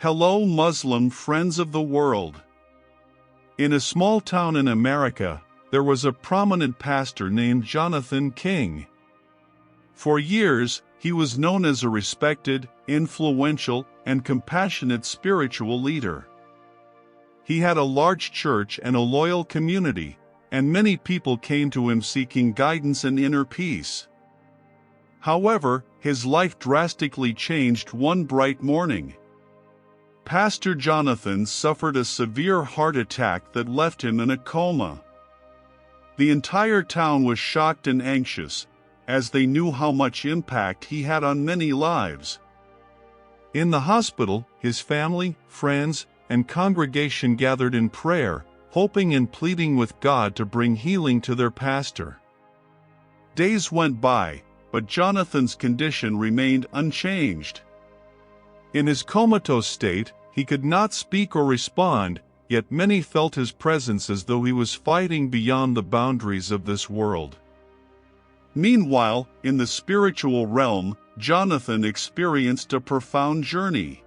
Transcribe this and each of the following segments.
Hello, Muslim friends of the world. In a small town in America, there was a prominent pastor named Jonathan King. For years, he was known as a respected, influential, and compassionate spiritual leader. He had a large church and a loyal community, and many people came to him seeking guidance and inner peace. However, his life drastically changed one bright morning. Pastor Jonathan suffered a severe heart attack that left him in a coma. The entire town was shocked and anxious, as they knew how much impact he had on many lives. In the hospital, his family, friends, and congregation gathered in prayer, hoping and pleading with God to bring healing to their pastor. Days went by, but Jonathan's condition remained unchanged. In his comatose state, he could not speak or respond, yet many felt his presence as though he was fighting beyond the boundaries of this world. Meanwhile, in the spiritual realm, Jonathan experienced a profound journey.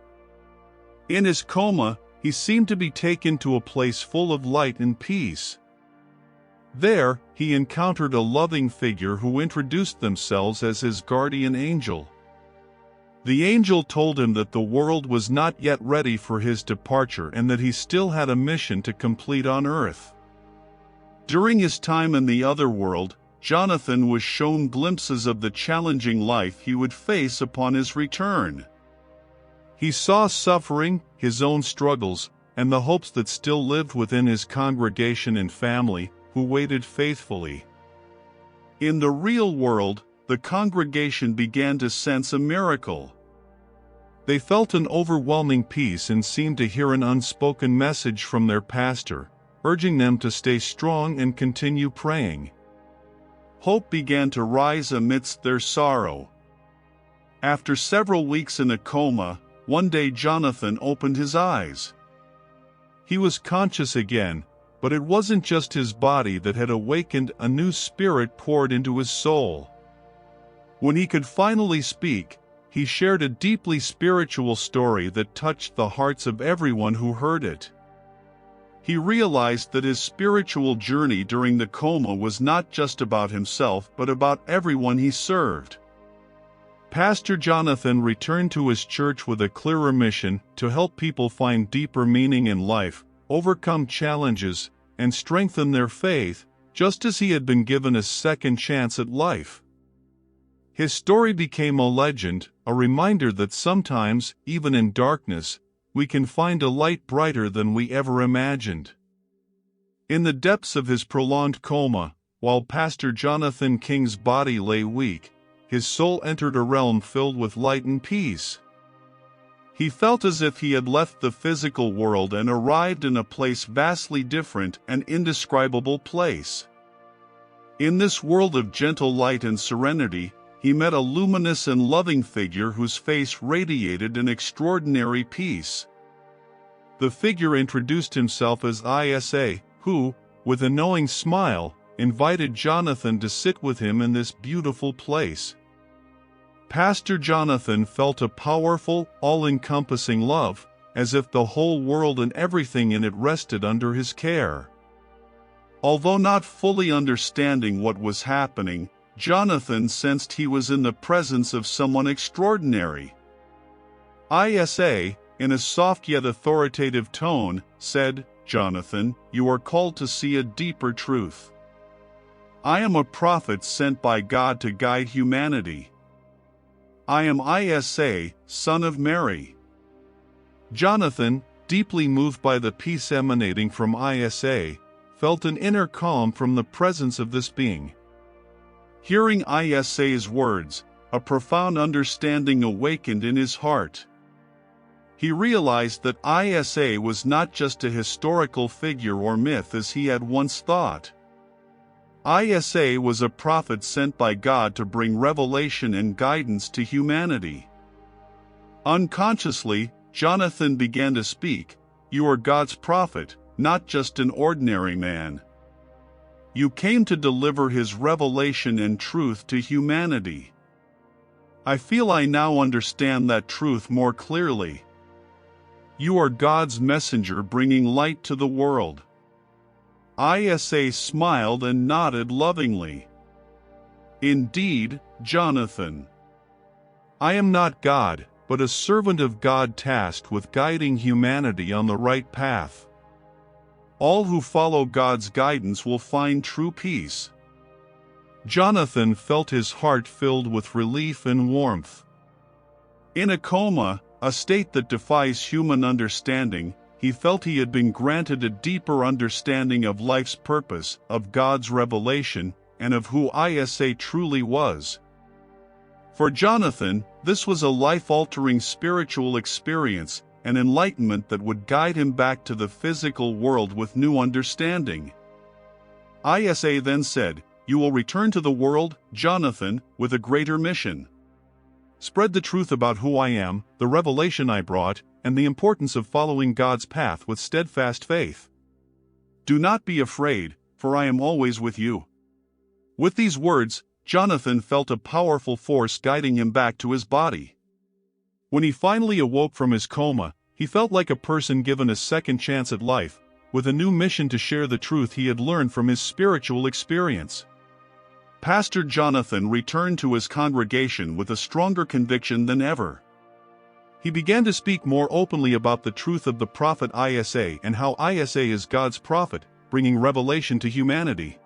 In his coma, he seemed to be taken to a place full of light and peace. There, he encountered a loving figure who introduced themselves as his guardian angel. The angel told him that the world was not yet ready for his departure and that he still had a mission to complete on earth. During his time in the other world, Jonathan was shown glimpses of the challenging life he would face upon his return. He saw suffering, his own struggles, and the hopes that still lived within his congregation and family, who waited faithfully. In the real world, the congregation began to sense a miracle. They felt an overwhelming peace and seemed to hear an unspoken message from their pastor, urging them to stay strong and continue praying. Hope began to rise amidst their sorrow. After several weeks in a coma, one day Jonathan opened his eyes. He was conscious again, but it wasn't just his body that had awakened. A new spirit poured into his soul. When he could finally speak, he shared a deeply spiritual story that touched the hearts of everyone who heard it. He realized that his spiritual journey during the coma was not just about himself but about everyone he served. Pastor Jonathan returned to his church with a clearer mission to help people find deeper meaning in life, overcome challenges, and strengthen their faith, just as he had been given a second chance at life. His story became a legend, a reminder that sometimes, even in darkness, we can find a light brighter than we ever imagined. In the depths of his prolonged coma, while Pastor Jonathan King's body lay weak, his soul entered a realm filled with light and peace. He felt as if he had left the physical world and arrived in a place vastly different, an indescribable place. In this world of gentle light and serenity, he met a luminous and loving figure whose face radiated an extraordinary peace. The figure introduced himself as Isa, who, with a knowing smile, invited Jonathan to sit with him in this beautiful place. Pastor Jonathan felt a powerful, all-encompassing love, as if the whole world and everything in it rested under his care. Although not fully understanding what was happening, Jonathan sensed he was in the presence of someone extraordinary. Isa, in a soft yet authoritative tone, said, "Jonathan, you are called to see a deeper truth. I am a prophet sent by God to guide humanity. I am Isa, son of Mary." Jonathan, deeply moved by the peace emanating from Isa, felt an inner calm from the presence of this being. Hearing Isa's words, a profound understanding awakened in his heart. He realized that Isa was not just a historical figure or myth as he had once thought. Isa was a prophet sent by God to bring revelation and guidance to humanity. Unconsciously, Jonathan began to speak, "You are God's prophet, not just an ordinary man. You came to deliver His revelation and truth to humanity. I feel I now understand that truth more clearly. You are God's messenger bringing light to the world." Isa smiled and nodded lovingly. "Indeed, Jonathan. I am not God, but a servant of God tasked with guiding humanity on the right path. All who follow God's guidance will find true peace." Jonathan felt his heart filled with relief and warmth. In a coma, a state that defies human understanding, he felt he had been granted a deeper understanding of life's purpose, of God's revelation, and of who Isa truly was. For Jonathan, this was a life-altering spiritual experience, an enlightenment that would guide him back to the physical world with new understanding. Isa then said, "You will return to the world, Jonathan, with a greater mission. Spread the truth about who I am, the revelation I brought, and the importance of following God's path with steadfast faith. Do not be afraid, for I am always with you." With these words, Jonathan felt a powerful force guiding him back to his body. When he finally awoke from his coma, he felt like a person given a second chance at life, with a new mission to share the truth he had learned from his spiritual experience. Pastor Jonathan returned to his congregation with a stronger conviction than ever. He began to speak more openly about the truth of the prophet Isa and how Isa is God's prophet, bringing revelation to humanity.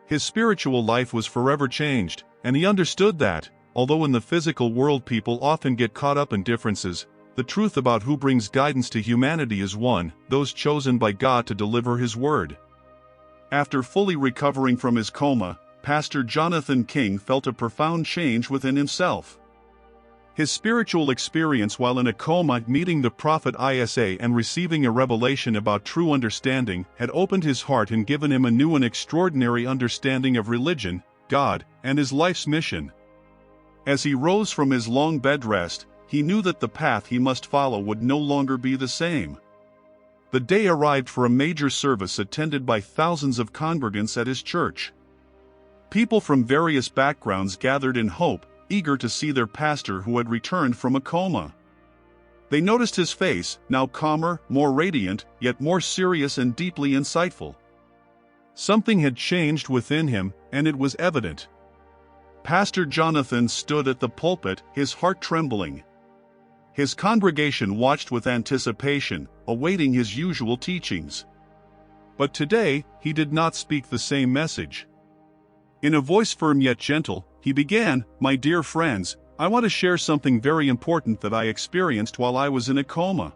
His spiritual life was forever changed, and he understood that, although in the physical world people often get caught up in differences, the truth about who brings guidance to humanity is one, those chosen by God to deliver His word. After fully recovering from his coma, Pastor Jonathan King felt a profound change within himself. His spiritual experience while in a coma, meeting the prophet Isa and receiving a revelation about true understanding, had opened his heart and given him a new and extraordinary understanding of religion, God, and his life's mission. As he rose from his long bed rest, he knew that the path he must follow would no longer be the same. The day arrived for a major service attended by thousands of congregants at his church. People from various backgrounds gathered in hope, eager to see their pastor who had returned from a coma. They noticed his face, now calmer, more radiant, yet more serious and deeply insightful. Something had changed within him, and it was evident. Pastor Jonathan stood at the pulpit, his heart trembling. His congregation watched with anticipation, awaiting his usual teachings. But today, he did not speak the same message. In a voice firm yet gentle, he began, "My dear friends, I want to share something very important that I experienced while I was in a coma.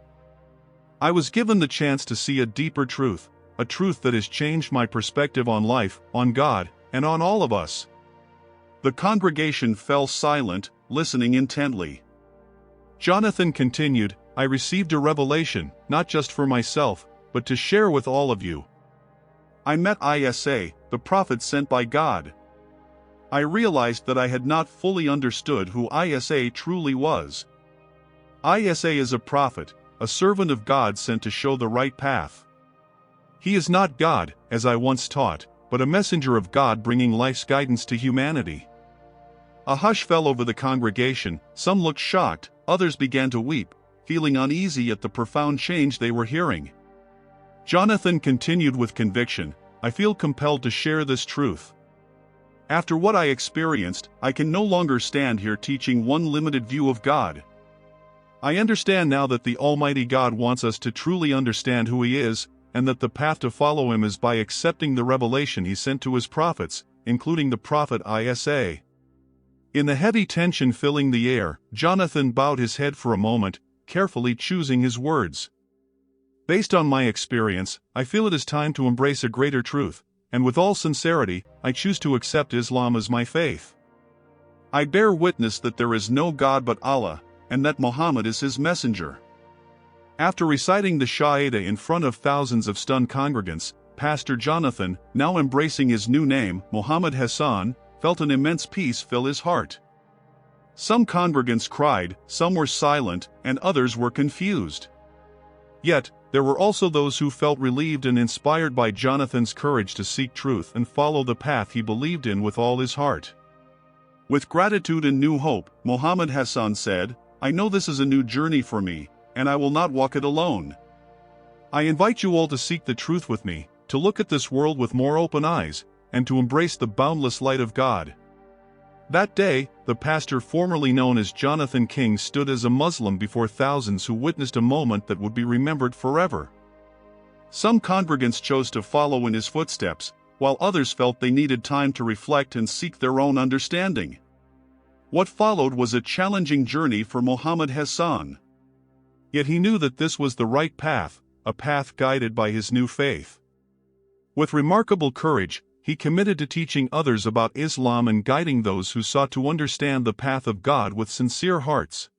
I was given the chance to see a deeper truth, a truth that has changed my perspective on life, on God, and on all of us." The congregation fell silent, listening intently. Jonathan continued, "I received a revelation, not just for myself, but to share with all of you. I met Isa, the prophet sent by God. I realized that I had not fully understood who Isa truly was. Isa is a prophet, a servant of God sent to show the right path. He is not God, as I once taught, but a messenger of God bringing life's guidance to humanity." A hush fell over the congregation, some looked shocked, others began to weep, feeling uneasy at the profound change they were hearing. Jonathan continued with conviction, "I feel compelled to share this truth. After what I experienced, I can no longer stand here teaching one limited view of God. I understand now that the Almighty God wants us to truly understand who He is, and that the path to follow Him is by accepting the revelation He sent to His prophets, including the prophet Isa." In the heavy tension filling the air, Jonathan bowed his head for a moment, carefully choosing his words. "Based on my experience, I feel it is time to embrace a greater truth, and with all sincerity, I choose to accept Islam as my faith. I bear witness that there is no God but Allah, and that Muhammad is His messenger." After reciting the Shahada in front of thousands of stunned congregants, Pastor Jonathan, now embracing his new name, Muhammad Hassan, felt an immense peace fill his heart. Some congregants cried, some were silent, and others were confused. Yet, there were also those who felt relieved and inspired by Jonathan's courage to seek truth and follow the path he believed in with all his heart. With gratitude and new hope, Muhammad Hassan said, "I know this is a new journey for me, and I will not walk it alone. I invite you all to seek the truth with me, to look at this world with more open eyes, and to embrace the boundless light of God." That day, the pastor formerly known as Jonathan King stood as a Muslim before thousands who witnessed a moment that would be remembered forever. Some congregants chose to follow in his footsteps, while others felt they needed time to reflect and seek their own understanding. What followed was a challenging journey for Mohammed Hassan. Yet he knew that this was the right path, a path guided by his new faith. With remarkable courage, he committed to teaching others about Islam and guiding those who sought to understand the path of God with sincere hearts.